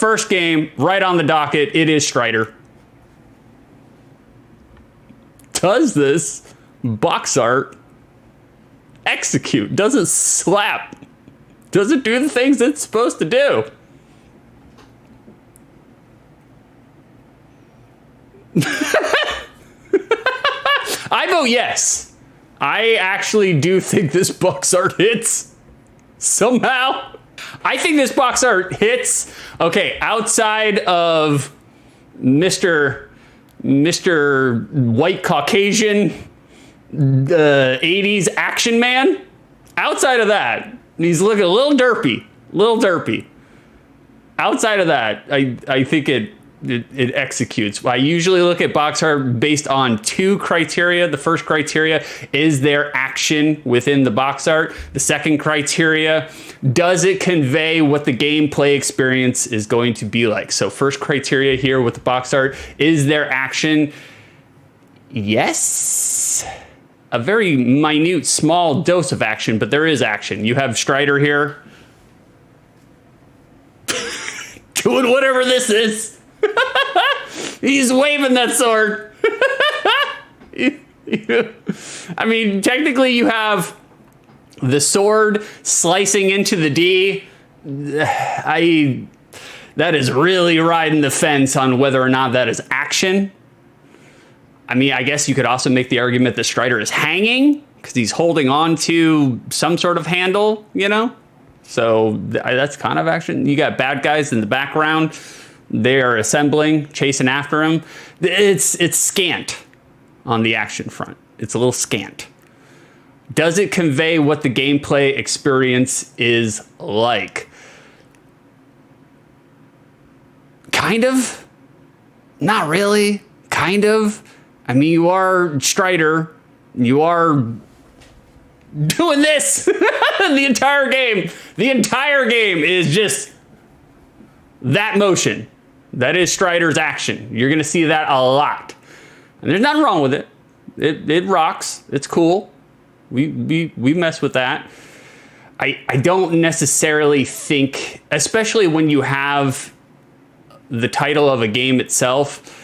first game right on the docket. It is Strider. Does this box art execute? Does it slap? Does it do the things it's supposed to do? I vote yes. I actually do think this box art hits somehow. I think this box art hits. Okay, outside of Mr. White Caucasian, the 80s action man. Outside of that, he's looking a little derpy. Outside of that, I think it executes. I usually look at box art based on two criteria. The first criteria is there action within the box art. The second criteria, does it convey what the gameplay experience is going to be like? So first criteria here with the box art, is there action? Yes. A very minute, small dose of action, but there is action. You have Strider here doing whatever this is. He's waving that sword. I mean, technically you have the sword slicing into the D. That is really riding the fence on whether or not that is action. I mean, I guess you could also make the argument that Strider is hanging because he's holding on to some sort of handle, you know? So that's kind of action. You got bad guys in the background. They are assembling, chasing after him. It's scant on the action front. It's a little scant. Does it convey what the gameplay experience is like? Kind of. Not really. Kind of. I mean, you are Strider. You are doing this the entire game. The entire game is just that motion. That is Strider's action. You're going to see that a lot. And there's nothing wrong with it. It rocks. It's cool. We mess with that. I don't necessarily think, especially when you have the title of a game itself,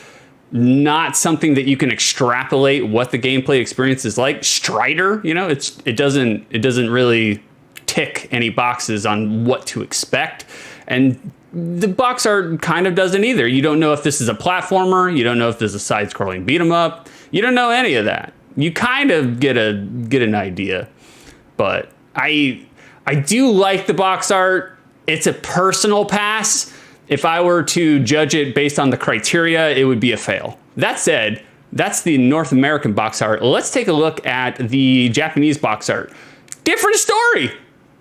not something that you can extrapolate what the gameplay experience is like. Strider, you know, it doesn't really tick any boxes on what to expect. And the box art kind of doesn't either. You don't know if this is a platformer. You don't know if this is a side-scrolling beat 'em up. You don't know any of that. You kind of get an idea. But I do like the box art. It's a personal pass. If I were to judge it based on the criteria, it would be a fail. That said, that's the North American box art. Let's take a look at the Japanese box art. Different story.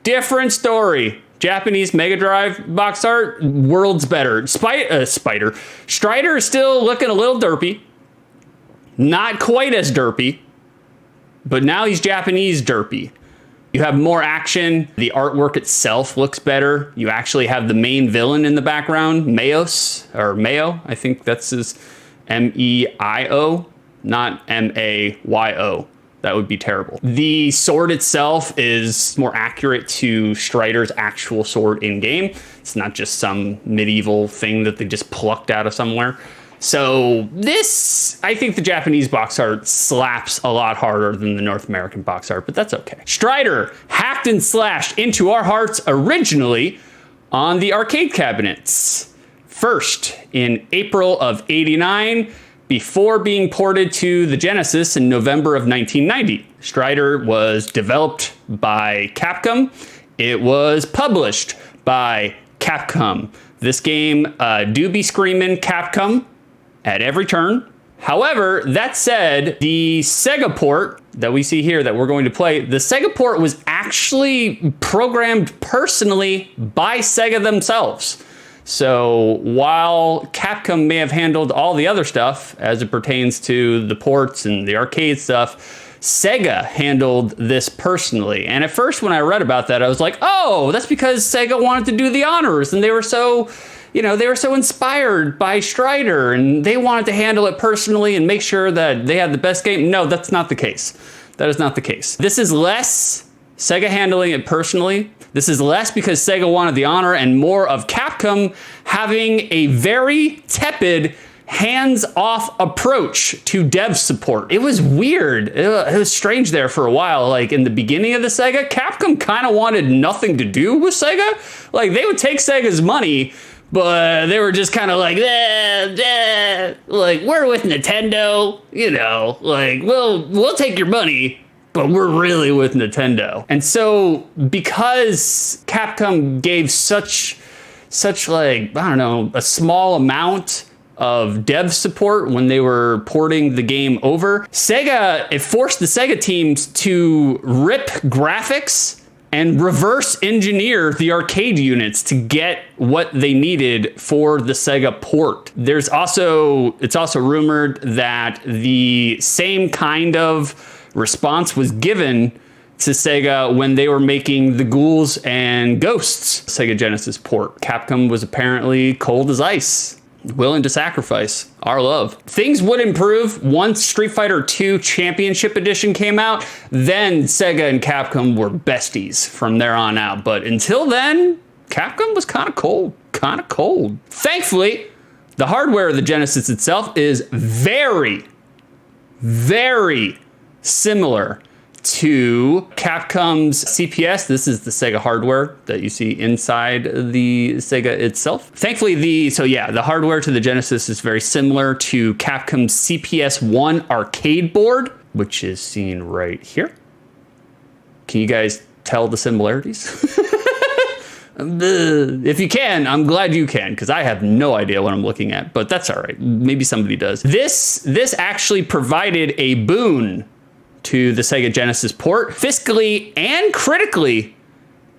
Different story. Japanese Mega Drive box art, worlds better. Strider is still looking a little derpy. Not quite as derpy, but now he's Japanese derpy. You have more action. The artwork itself looks better. You actually have the main villain in the background, Mayo. I think that's his M-E-I-O, not M-A-Y-O. That would be terrible. The sword itself is more accurate to Strider's actual sword in game. It's not just some medieval thing that they just plucked out of somewhere. So this, I think the Japanese box art slaps a lot harder than the North American box art, but that's okay. Strider hacked and slashed into our hearts originally on the arcade cabinets. First in April of '89, before being ported to the Genesis in November of 1990. Strider was developed by Capcom. It was published by Capcom. This game do be screaming Capcom at every turn. However, that said, the Sega port that we see here that we're going to play, the Sega port was actually programmed personally by Sega themselves. So while Capcom may have handled all the other stuff as it pertains to the ports and the arcade stuff, Sega handled this personally. And at first when I read about that, I was like, oh, that's because Sega wanted to do the honors and they were so inspired by Strider and they wanted to handle it personally and make sure that they had the best game. No, that's not the case. That is not the case. This is less Sega handling it personally. This is less because Sega wanted the honor and more of Capcom having a very tepid, hands-off approach to dev support. It was weird. It was strange there for a while. Like in the beginning of the Sega, Capcom kind of wanted nothing to do with Sega. Like they would take Sega's money, but they were just kind of like, like we're with Nintendo, you know, like we'll take your money, but we're really with Nintendo. And so because Capcom gave such like, I don't know, a small amount of dev support when they were porting the game over, it forced the Sega teams to rip graphics and reverse engineer the arcade units to get what they needed for the Sega port. It's also rumored that the same kind of response was given to Sega when they were making the Ghouls and Ghosts Sega Genesis port. Capcom was apparently cold as ice, willing to sacrifice our love. Things would improve once Street Fighter II Championship Edition came out. Then Sega and Capcom were besties from there on out. But until then, Capcom was kind of cold. Thankfully, the hardware of the Genesis itself is very, very similar to Capcom's CPS. This is the Sega hardware that you see inside the Sega itself. Thankfully, the hardware to the Genesis is very similar to Capcom's CPS-1 arcade board, which is seen right here. Can you guys tell the similarities? If you can, I'm glad you can, because I have no idea what I'm looking at, but that's all right. Maybe somebody does. This actually provided a boon to the Sega Genesis port, fiscally and critically,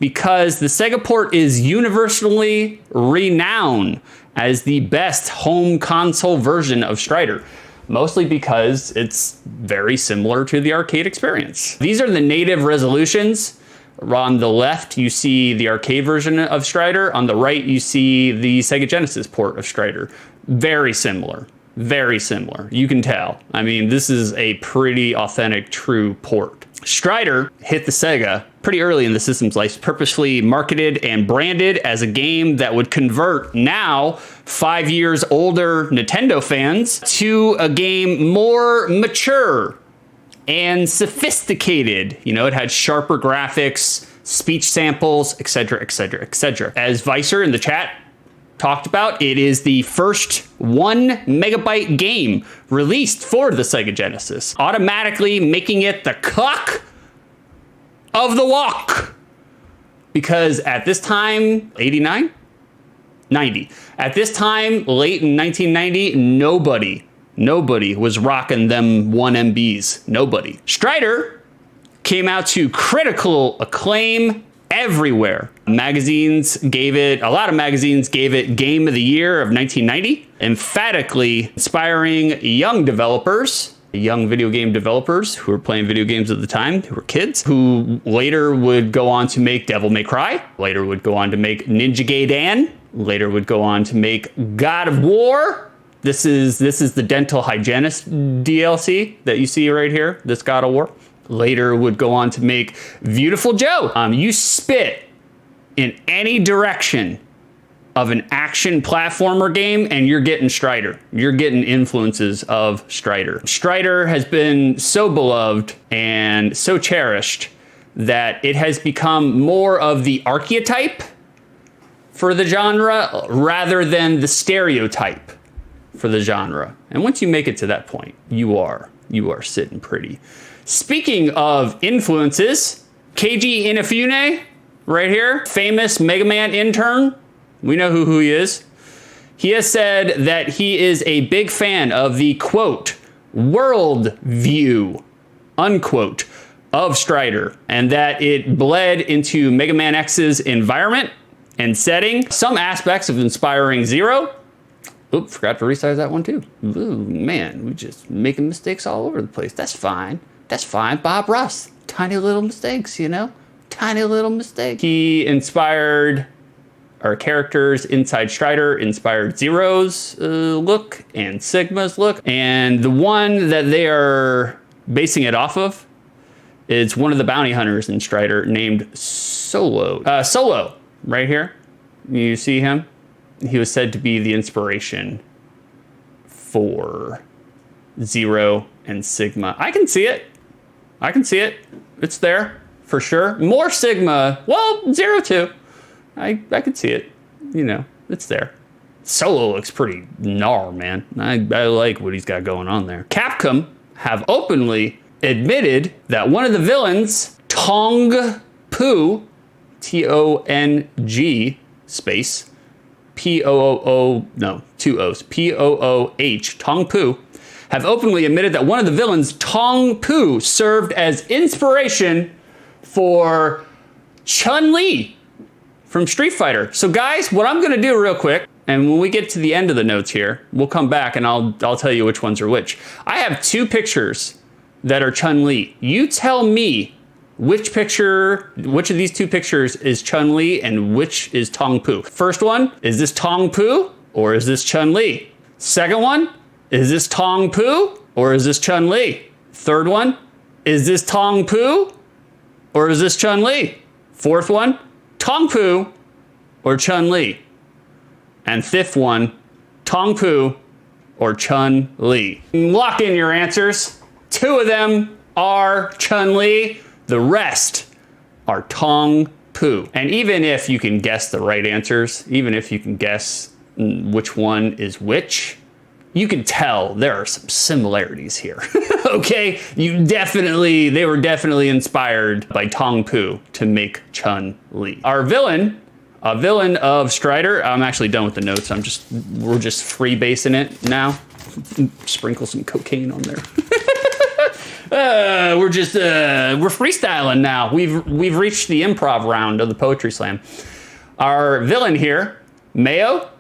because the Sega port is universally renowned as the best home console version of Strider, mostly because it's very similar to the arcade experience. These are the native resolutions. On the left, you see the arcade version of Strider. On the right, you see the Sega Genesis port of Strider. Very similar. Very similar. You can tell. I mean, this is a pretty authentic, true port. Strider hit the Sega pretty early in the system's life, purposefully marketed and branded as a game that would convert now 5 years older Nintendo fans to a game more mature and sophisticated. You know, it had sharper graphics, speech samples, etc., etc., etc. As Vicer in the chat talked about, it is the first 1 megabyte game released for the Sega Genesis, automatically making it the cock of the walk. Because at this time, 89? 90. At this time, late in 1990, nobody was rocking them 1 MBs. Nobody. Strider came out to critical acclaim everywhere. A lot of magazines gave it Game of the Year of 1990, emphatically inspiring young video game developers who were playing video games at the time, who were kids, who later would go on to make Devil May Cry, later would go on to make Ninja Gaiden, later would go on to make God of War. This is the dental hygienist DLC that you see right here, this God of War. Later would go on to make Beautiful Joe. You spit in any direction of an action platformer game and you're getting Strider. You're getting influences of Strider. Strider has been so beloved and so cherished that it has become more of the archetype for the genre rather than the stereotype for the genre. And once you make it to that point, you are sitting pretty. Speaking of influences, Keiji Inafune, right here, famous Mega Man intern. We know who he is. He has said that he is a big fan of the, quote, world view, unquote, of Strider, and that it bled into Mega Man X's environment and setting. Some aspects of inspiring Zero. Oop, forgot to resize that one too. Ooh, man, we just making mistakes all over the place. That's fine. That's fine. Bob Ross. Tiny little mistakes, you know? Tiny little mistakes. He inspired our characters inside Strider, inspired Zero's look and Sigma's look. And the one that they are basing it off of It's one of the bounty hunters in Strider named Solo. Solo, right here. You see him? He was said to be the inspiration for Zero and Sigma. I can see it. I can see it. It's there for sure. More Sigma. Well, Zero too. I could see it. You know, it's there. Solo looks pretty gnar, man. I like what he's got going on there. Capcom have openly admitted that one of the villains, Tong Poo, T-O-N-G space, P-O-O-O, no, 2 O's, P-O-O-H, Tong Poo, have openly admitted that one of the villains, Tong Poo, served as inspiration for Chun-Li from Street Fighter. So guys, what I'm gonna do real quick, and when we get to the end of the notes here, we'll come back and I'll tell you which ones are which. I have 2 pictures that are Chun-Li. You tell me which of these 2 pictures is Chun-Li and which is Tong Poo. First one, is this Tong Poo or is this Chun-Li? Second one, is this Tong Poo or is this Chun-Li? Third one, is this Tong Poo or is this Chun-Li? Fourth one, Tong Poo or Chun-Li? And fifth one, Tong Poo or Chun-Li. Lock in your answers. 2 of them are Chun-Li. The rest are Tong Poo. And even if you can guess the right answers, even if you can guess which one is which, you can tell there are some similarities here. Okay? They were definitely inspired by Tong Poo to make Chun-Li. Our villain, a villain of Strider, I'm actually done with the notes. We're just freebasing it now. Sprinkle some cocaine on there. We're freestyling now. We've reached the improv round of the poetry slam. Our villain here, Mio,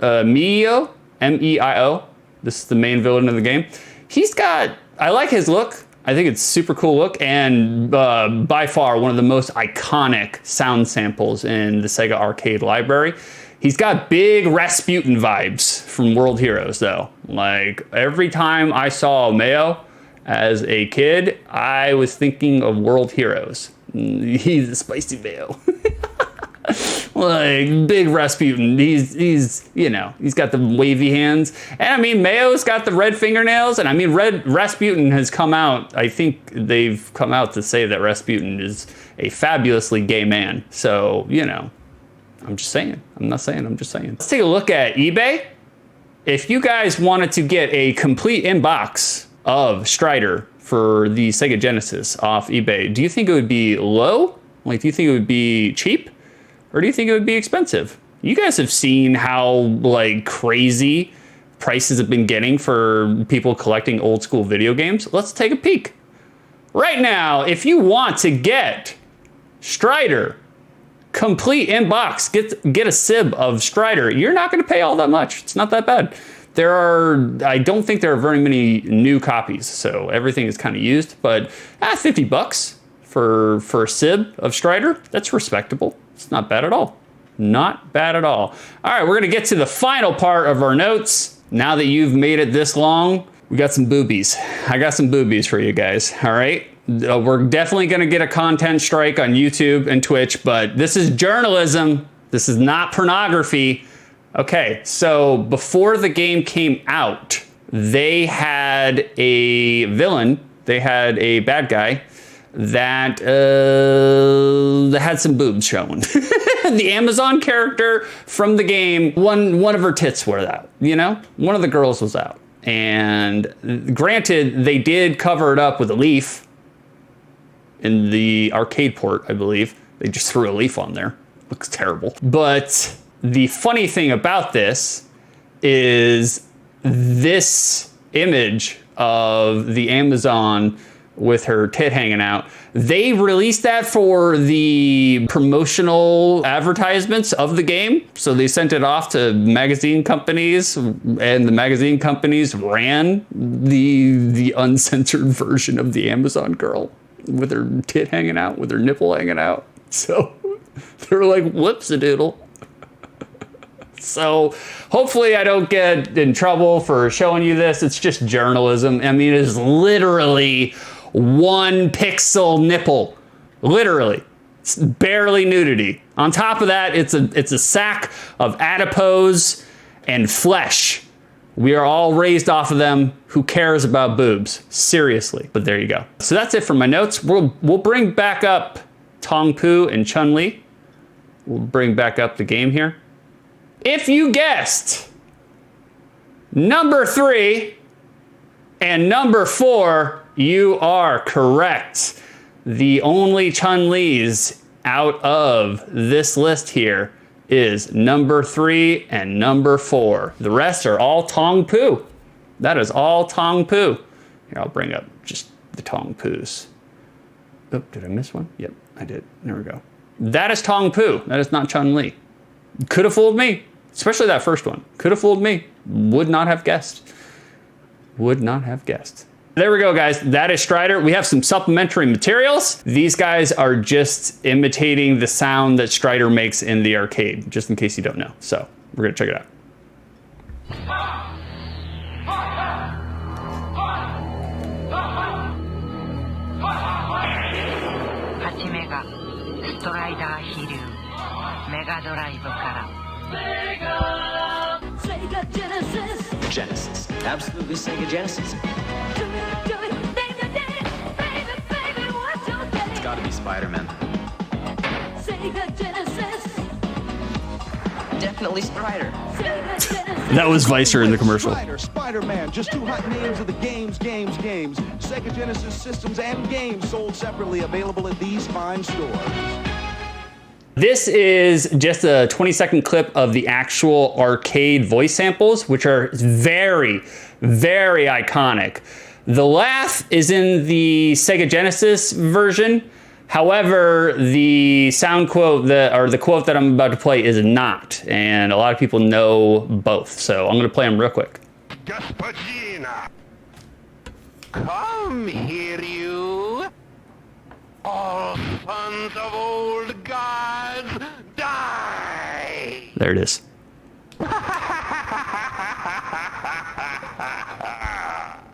M-E-I-O. This is the main villain of the game. I like his look. I think it's super cool look, and by far one of the most iconic sound samples in the Sega arcade library. He's got big Rasputin vibes from World Heroes though. Like every time I saw Mayo as a kid, I was thinking of World Heroes. He's a spicy Mayo. Like big Rasputin. He's got the wavy hands. And I mean, Mayo's got the red fingernails. And I mean, Rasputin has come out. I think they've come out to say that Rasputin is a fabulously gay man. So, I'm just saying. I'm not saying, I'm just saying. Let's take a look at eBay. If you guys wanted to get a complete inbox of Strider for the Sega Genesis off eBay, do you think it would be low? Like, do you think it would be cheap? Or do you think it would be expensive? You guys have seen how crazy prices have been getting for people collecting old school video games. Let's take a peek. Right now, if you want to get Strider complete inbox, get a SIB of Strider, you're not going to pay all that much. It's not that bad. I don't think there are very many new copies, so everything is kind of used, but $50 for a SIB of Strider, that's respectable. It's not bad at all. Not bad at all. All right, we're gonna get to the final part of our notes. Now that you've made it this long, we got some boobies. I got some boobies for you guys, all right? We're definitely gonna get a content strike on YouTube and Twitch, but this is journalism. This is not pornography. Okay, so before the game came out, they had a villain, they had a bad guy that had some boobs showing. The Amazon character from the game, one of her tits were out, one of the girls was out. And granted, they did cover it up with a leaf in the arcade port, I believe. They just threw a leaf on there. Looks terrible. But the funny thing about this is this image of the Amazon with her tit hanging out, they released that for the promotional advertisements of the game. So they sent it off to magazine companies, and the magazine companies ran the uncensored version of the Amazon girl with her tit hanging out, with her nipple hanging out. So they're like, whoops-a-doodle. So hopefully I don't get in trouble for showing you this. It's just journalism. I mean, it is literally 1 pixel nipple. Literally. It's barely nudity. On top of that, it's a sack of adipose and flesh. We are all raised off of them. Who cares about boobs? Seriously. But there you go. So that's it for my notes. We'll bring back up Tong Poo and Chun-Li. We'll bring back up the game here. If you guessed number 3 and number 4, you are correct. The only Chun-Li's out of this list here is number 3 and number 4. The rest are all Tong Poo. That is all Tong Poo. Here, I'll bring up just the Tong Poos. Oh, did I miss one? Yep, I did. There we go. That is Tong Poo. That is not Chun-Li. Could have fooled me, especially that first one. Could have fooled me. Would not have guessed. Would not have guessed. There we go, guys. That is Strider. We have some supplementary materials. These guys are just imitating the sound that Strider makes in the arcade, just in case you don't know. So we're gonna check it out. Sega Genesis. Genesis. Absolutely Sega Genesis. It's gotta be Spider-Man. Sega Genesis. Definitely Strider. That was Vicer in the commercial. Spider-Man, just 2 hot names of the games. Sega Genesis systems and games sold separately, available at these fine stores. This is just a 20-second clip of the actual arcade voice samples, which are very, very iconic. The laugh is in the Sega Genesis version. However, the sound quote the quote that I'm about to play is not, and a lot of people know both. So I'm gonna play them real quick. Gasparina, come here, you. All sons of old gods, die! There it is.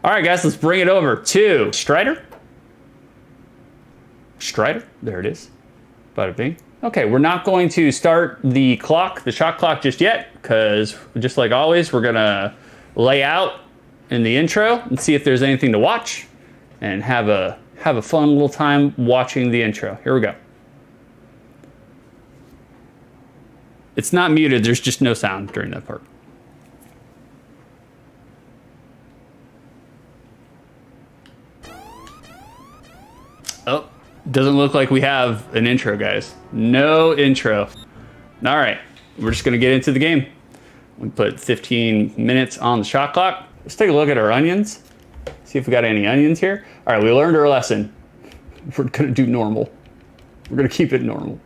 All right, guys, let's bring it over to Strider. Strider, there it is. Bada bing. Okay, we're not going to start the clock, the shot clock just yet, because just like always, we're gonna lay out in the intro and see if there's anything to watch and have a fun little time watching the intro. Here we go. It's not muted, there's just no sound during that part. Oh, doesn't look like we have an intro, guys. No intro. All right, we're just gonna get into the game. We put 15 minutes on the shot clock. Let's take a look at our onions. See if we got any onions here. All right, we learned our lesson. We're gonna do normal. We're gonna keep it normal.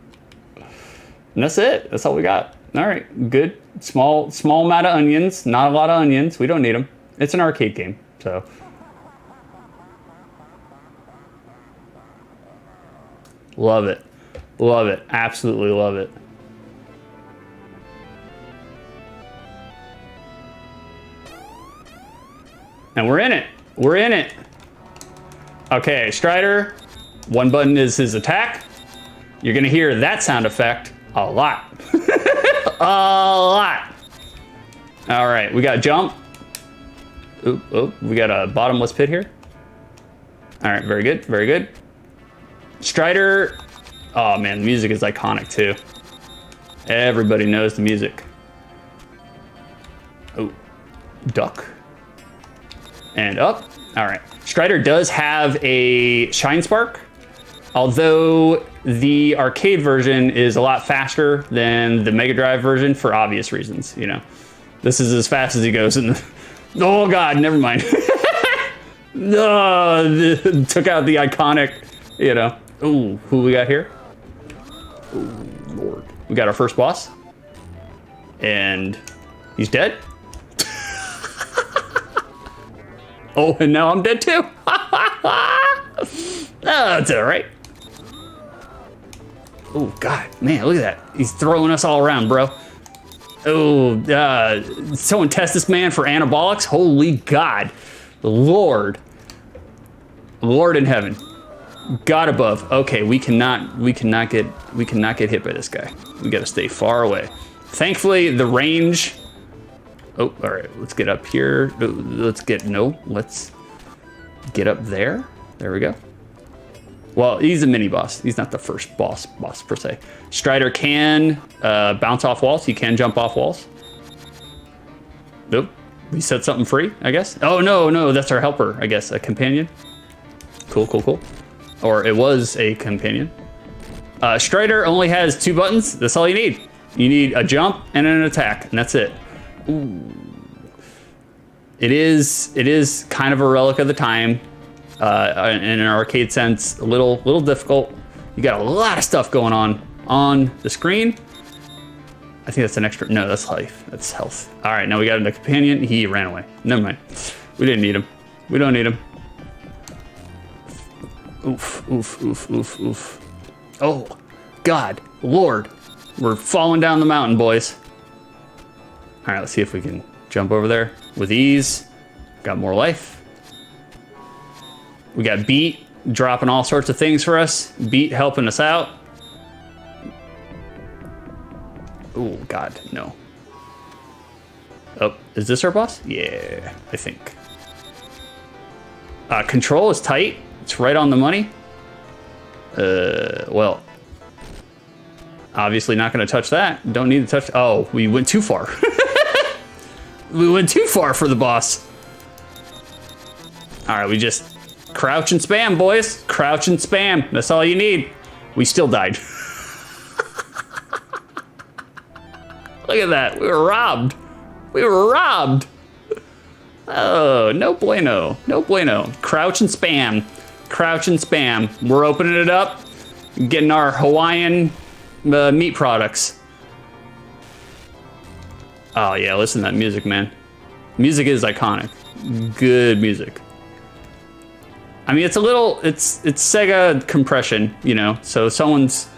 And that's it, that's all we got. All right, good, small amount of onions, not a lot of onions. We don't need them. It's an arcade game, so. Love it, absolutely love it. And we're in it. Okay, Strider, one button is his attack. You're gonna hear that sound effect a lot. A lot. All right, we got jump. Oh, we got a bottomless pit here. All right, very good. Strider, oh man, the music is iconic too. Everybody knows the music. Oh, duck. And up. All right. Strider does have a shine spark, although the arcade version is a lot faster than the Mega Drive version for obvious reasons. You know, this is as fast as he goes in the. Oh God, never mind. No, took out the iconic. You know. Ooh, who we got here? Oh Lord, we got our first boss, and he's dead. Oh, and now I'm dead too. That's all right. Oh God, man, look at that. He's throwing us all around, bro. Oh, someone test this man for anabolics. Holy God, Lord. Lord in heaven. God above. Okay, we cannot get hit by this guy. We gotta stay far away. Thankfully, the range. Oh, all right. Let's get up here. Let's get up there. There we go. Well, he's a mini boss. He's not the first boss per se. Strider can bounce off walls. He can jump off walls. Nope. We set something free, I guess. Oh no, that's our helper. I guess a companion. Cool. Or it was a companion. Strider only has 2 buttons. That's all you need. You need a jump and an attack, and that's it. Ooh. It is kind of a relic of the time. In an arcade sense, a little difficult. You got a lot of stuff going on the screen. I think that's an extra. No, that's life. That's health. All right, now we got a companion. He ran away. Never mind. We didn't need him. We don't need him. Oof. Oh, God, Lord. We're falling down the mountain, boys. All right, let's see if we can jump over there with ease. Got more life. We got Beat dropping all sorts of things for us. Beat helping us out. Oh, God, no. Oh, is this our boss? Yeah, I think. Control is tight. It's right on the money. Well, obviously not going to touch that. Don't need to touch. Oh, we went too far. We went too far for the boss. All right, we just crouch and spam, boys. Crouch and spam. That's all you need. We still died. Look at that. We were robbed. We were robbed. Oh, no bueno. No bueno. Crouch and spam. Crouch and spam. We're opening it up. Getting our Hawaiian meat products. Oh, yeah. Listen to that music, man. Music is iconic. Good music. I mean, it's Sega compression, you know, so someone's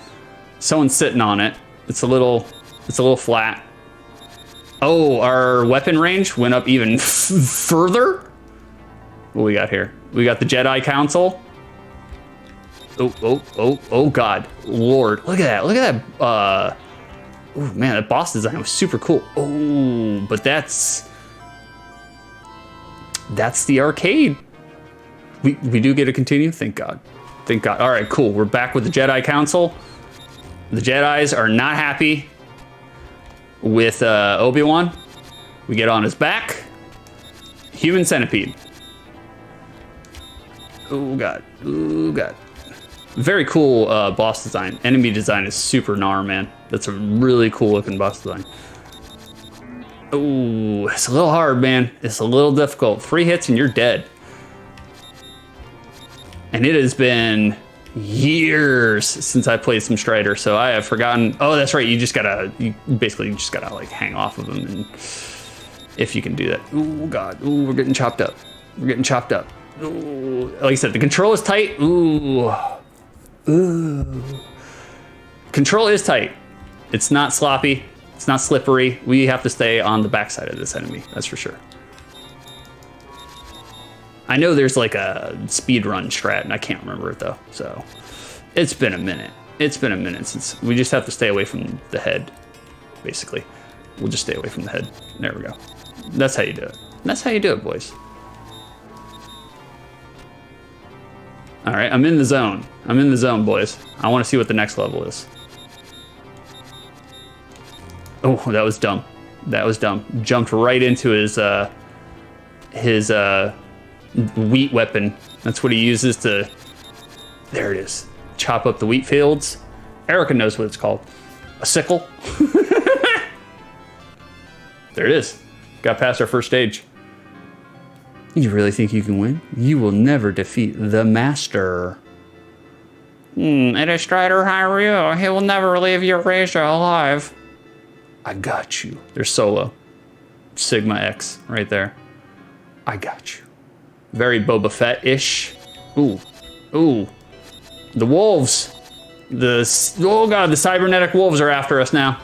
sitting on it. It's a little flat. Oh, our weapon range went up even further. What we got here? We got the Jedi Council. Oh, God. Lord. Look at that. Look at that. Oh, man, that boss design was super cool. Oh, but that's the arcade. We do get to continue? Thank God. Thank God. All right, cool. We're back with the Jedi Council. The Jedis are not happy with Obi-Wan. We get on his back. Human centipede. Oh, God. Oh, God. Very cool boss design. Enemy design is super gnar, man. That's a really cool looking boss design. Oh, it's a little hard, man. It's a little difficult. 3 hits and you're dead. And it has been years since I played some Strider, so I have forgotten. Oh, that's right. You basically just gotta like hang off of them, and if you can do that. Oh God. Ooh, we're getting chopped up. We're getting chopped up. Ooh, like I said, the control is tight. Ooh. Control is tight. It's not sloppy. It's not slippery. We have to stay on the backside of this enemy. That's for sure. I know there's like a speed run strat, and I can't remember it though. So it's been a minute. It's been a minute since we just have to stay away from the head. Basically, we'll just stay away from the head. There we go. That's how you do it. That's how you do it, boys. All right, I'm in the zone. I'm in the zone, boys. I want to see what the next level is. Oh, that was dumb. That was dumb. Jumped right into his wheat weapon. That's what he uses to, there it is, chop up the wheat fields. Erica knows what it's called. A sickle. There it is. Got past our first stage. You really think you can win? You will never defeat the master. It is Strider Hyrule. He will never leave Eurasia alive. I got you. There's Solo. Sigma X right there. I got you. Very Boba Fett-ish. Ooh. Ooh. The wolves. Oh God, the cybernetic wolves are after us now.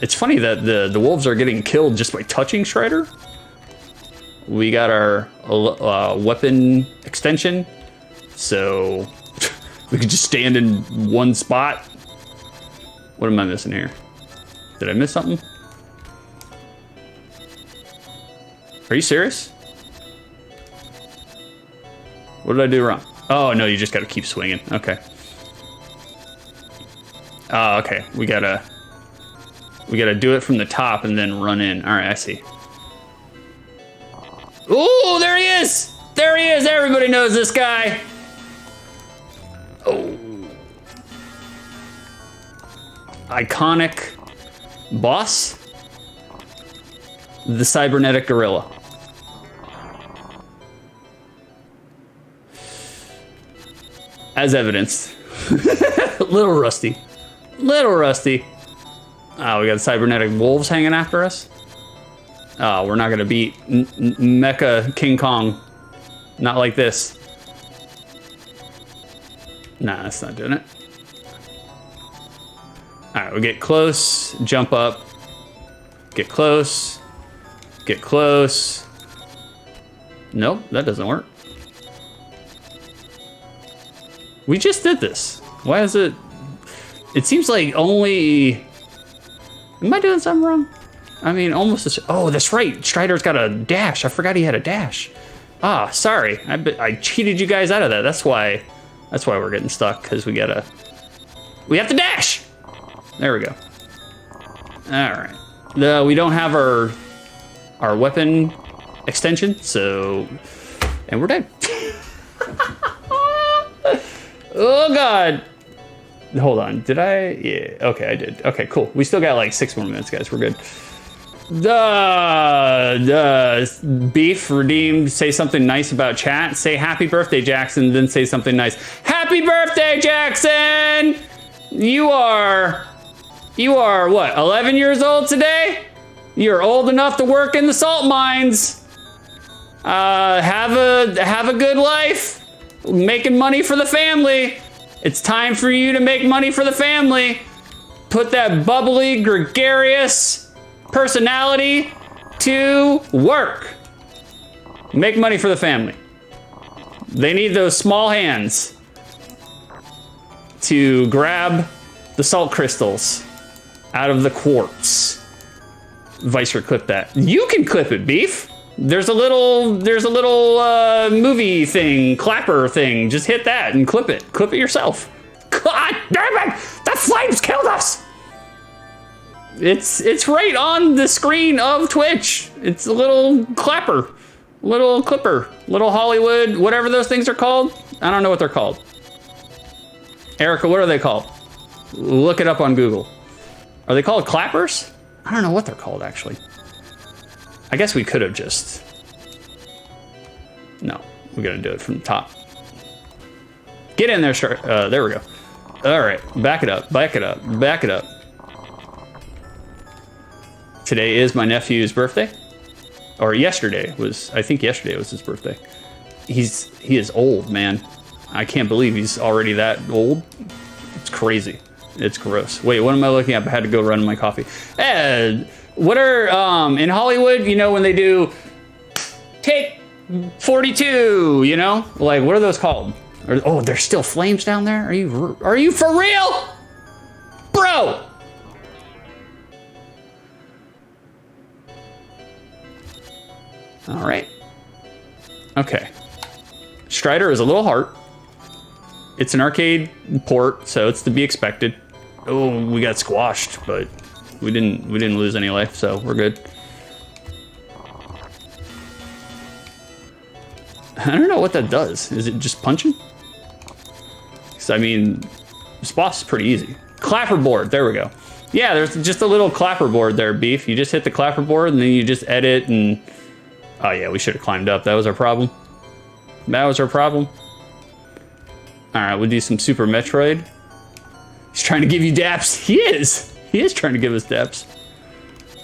It's funny that the wolves are getting killed just by touching Strider. We got our weapon extension, so we can just stand in one spot. What am I missing here? Did I miss something? Are you serious? What did I do wrong? Oh, no, you just gotta keep swinging. Okay. Oh, okay. We gotta do it from the top and then run in. All right, I see. Ooh, there he is! There he is! Everybody knows this guy. Oh. Iconic boss. The cybernetic gorilla. As evidenced. Little rusty. Little rusty. Oh, we got cybernetic wolves hanging after us. Oh, we're not gonna beat Mecha King Kong. Not like this. Nah, that's not doing it. All right, we get close, jump up, get close, get close. Nope, that doesn't work. We just did this. Why is it? It seems like only. Am I doing something wrong? I mean, almost. Oh, that's right. Strider's got a dash. I forgot he had a dash. Ah, sorry. I cheated you guys out of that. That's why we're getting stuck, because we have to dash. There we go. All right. We don't have our weapon extension, so, and we're dead. Oh God. Hold on, did I? Yeah, okay, I did. Okay, cool. We still got like 6 more minutes, guys. We're good. Beef redeemed. Say something nice about chat. Say happy birthday, Jackson. Then say something nice. Happy birthday, Jackson! You are what? 11 years old today? You're old enough to work in the salt mines. Have a good life. Making money for the family. It's time for you to make money for the family. Put that bubbly, gregarious personality to work. Make money for the family. They need those small hands to grab the salt crystals out of the quartz. Vicer, clip that. You can clip it, Beef. There's a little movie thing, clapper thing. Just hit that and clip it. Clip it yourself. God damn it! The flames killed us! It's right on the screen of Twitch. It's a little clapper, little clipper, little Hollywood, whatever those things are called. I don't know what they're called. Erica, what are they called? Look it up on Google. Are they called clappers? I don't know what they're called, actually. I guess we could have just... No, we gotta do it from the top. Get in there, there we go. All right, back it up, back it up, back it up. Today is my nephew's birthday. Or yesterday was, I think yesterday was his birthday. He is old, man. I can't believe he's already that old. It's crazy. It's gross. Wait, what am I looking up? I had to go run my coffee. What are, in Hollywood, you know, when they do take 42, you know? Like, what are those called? Oh, there's still flames down there? Are you for real? Bro! All right. Okay. Strider is a little heart. It's an arcade port, so it's to be expected. Oh, we got squashed, but we didn't lose any life, so we're good. I don't know what that does. Is it just punching? Because, I mean, this boss is pretty easy. Clapper board, there we go. Yeah, there's just a little clapper board there, Beef. You just hit the clapper board, and then you just edit, and... Oh, yeah, we should have climbed up. That was our problem. That was our problem. All right, we'll do some Super Metroid. He's trying to give you daps. He is. He is trying to give us daps.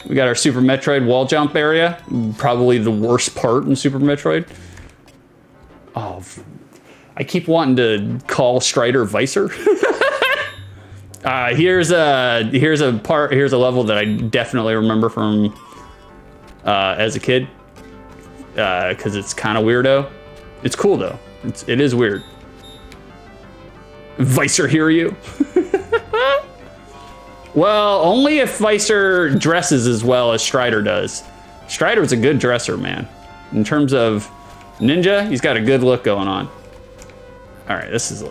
We got our Super Metroid wall jump area. Probably the worst part in Super Metroid. Oh, I keep wanting to call Strider Vicer. Here's a level that I definitely remember from as a kid. because it's kind of weirdo. It's cool though. It is weird. Vicer hear you? Well, only if Vicer dresses as well as Strider does. Strider's a good dresser, man. In terms of ninja, he's got a good look going on. All right, this is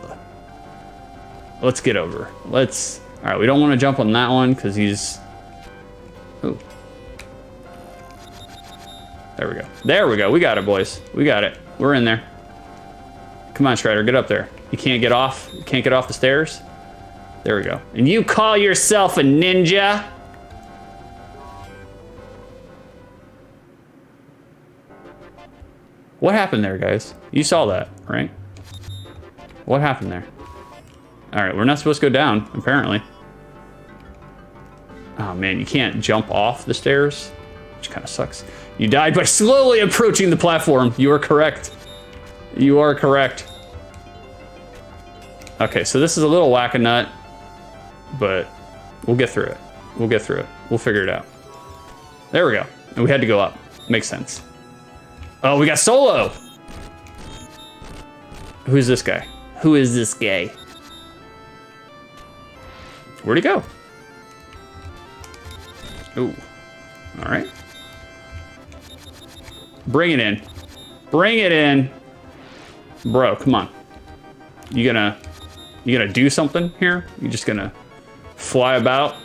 let's get over. All right, we don't want to jump on that one because he's, ooh. There we go. There we go. We got it, boys. We got it. We're in there. Come on, Strider, get up there. You can't get off. You can't get off the stairs. There we go. And you call yourself a ninja? What happened there, guys? You saw that, right? What happened there? All right, we're not supposed to go down, apparently. Oh man, you can't jump off the stairs, which kind of sucks. You died by slowly approaching the platform. You are correct. You are correct. Okay, so this is a little whack-a-nut, but we'll get through it. We'll get through it. We'll figure it out. There we go. And we had to go up. Makes sense. Oh, we got Solo. Who's this guy? Who is this guy? Where'd he go? Ooh. All right. Bring it in. Bring it in. Bro, come on. You gonna do something here? You just gonna fly about?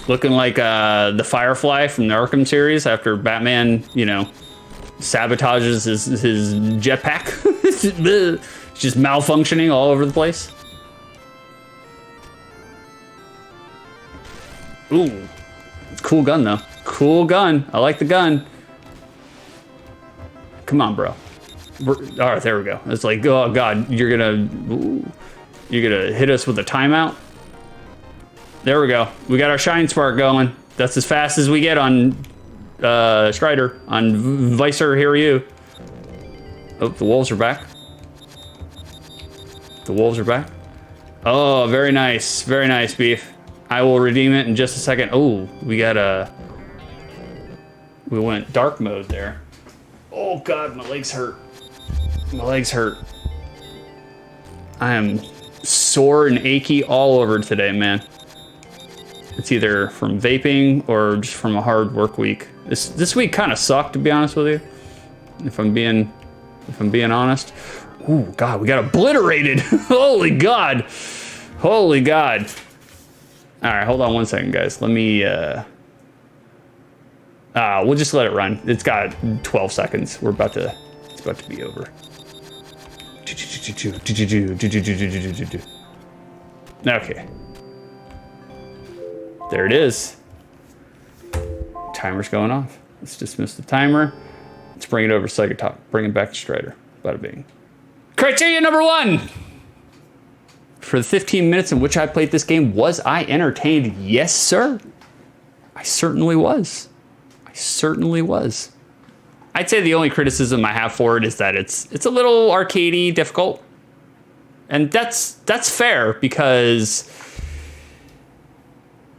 Looking like the Firefly from the Arkham series after Batman, you know, sabotages his jetpack. It's just malfunctioning all over the place. Ooh, cool gun though. Cool gun. I like the gun. Come on, bro. All right, there we go. It's like, oh god, you're gonna hit us with a timeout. There we go. We got our shine spark going. That's as fast as we get on Strider. On Vicer, here you. Oh, the wolves are back. The wolves are back. Oh, very nice. Very nice, Beef. I will redeem it in just a second. Oh, we went dark mode there. Oh god, my legs hurt. My legs hurt. I am sore and achy all over today, man. It's either from vaping or just from a hard work week. This week kind of sucked, to be honest with you. If I'm being honest. Ooh, God, we got obliterated. Holy God. Holy God. All right, hold on one second, guys. Let me, we'll just let it run. It's got 12 seconds. It's about to be over. Okay. There it is. Timer's going off. Let's dismiss the timer. Let's bring it over to Sega Talk. Bring it back to Strider. Bada bing. Criteria number 1. For the 15 minutes in which I played this game, was I entertained? Yes, sir. I certainly was. I certainly was. I'd say the only criticism I have for it is that it's a little arcadey, difficult. And that's fair because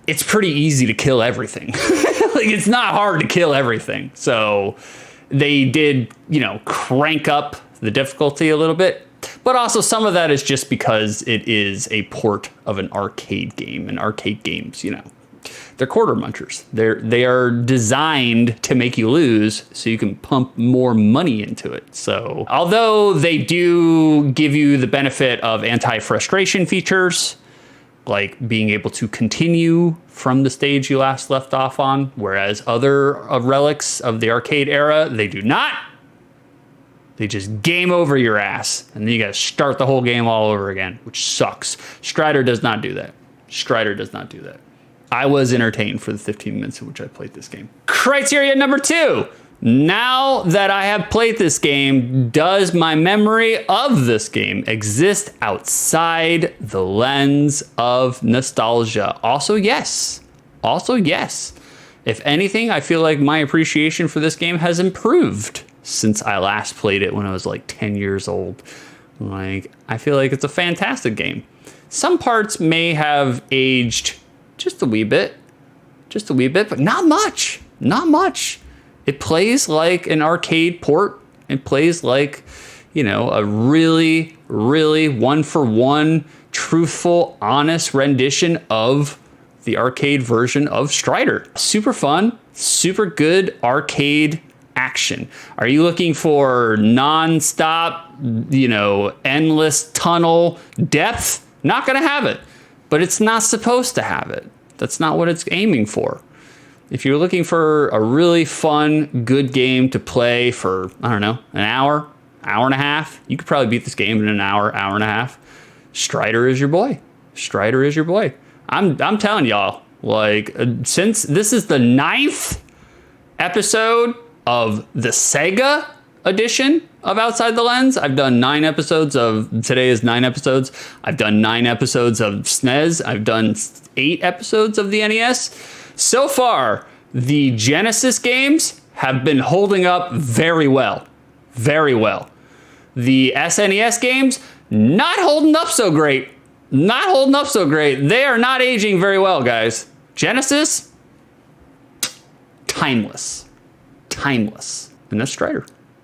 it's pretty easy to kill everything. Like, it's not hard to kill everything. So they did, you know, crank up the difficulty a little bit. But also some of that is just because it is a port of an arcade game. And arcade games, you know, they're quarter munchers. They are designed to make you lose so you can pump more money into it. So although they do give you the benefit of anti-frustration features, like being able to continue from the stage you last left off on, whereas other relics of the arcade era, they do not. They just game over your ass, and then you gotta start the whole game all over again, which sucks. Strider does not do that. Strider does not do that. I was entertained for the 15 minutes in which I played this game. Criteria number 2. Now that I have played this game, does my memory of this game exist outside the lens of nostalgia? Also, yes. Also, yes. If anything, I feel like my appreciation for this game has improved since I last played it when I was like 10 years old. Like, I feel like it's a fantastic game. Some parts may have aged just a wee bit, but not much, not much. It plays like an arcade port. It plays like, you know, a really, really one-for-one, truthful, honest rendition of the arcade version of Strider. Super fun, super good arcade action. Are you looking for non-stop, you know, endless tunnel depth? Not gonna have it, but it's not supposed to have it. That's not what it's aiming for. If you're looking for a really fun, good game to play for, I don't know, an hour, hour and a half, you could probably beat this game in an hour, hour and a half. Strider is your boy. Strider is your boy. I'm telling y'all, like, since this is the 9th episode of the Sega edition of Outside the Lens, I've done 9 episodes of, today is 9 episodes. I've done 9 episodes of SNES. I've done 8 episodes of the NES. So far, the Genesis games have been holding up very well. Very well. The SNES games, not holding up so great. Not holding up so great. They are not aging very well, guys. Genesis, timeless. Timeless. And that's Strider.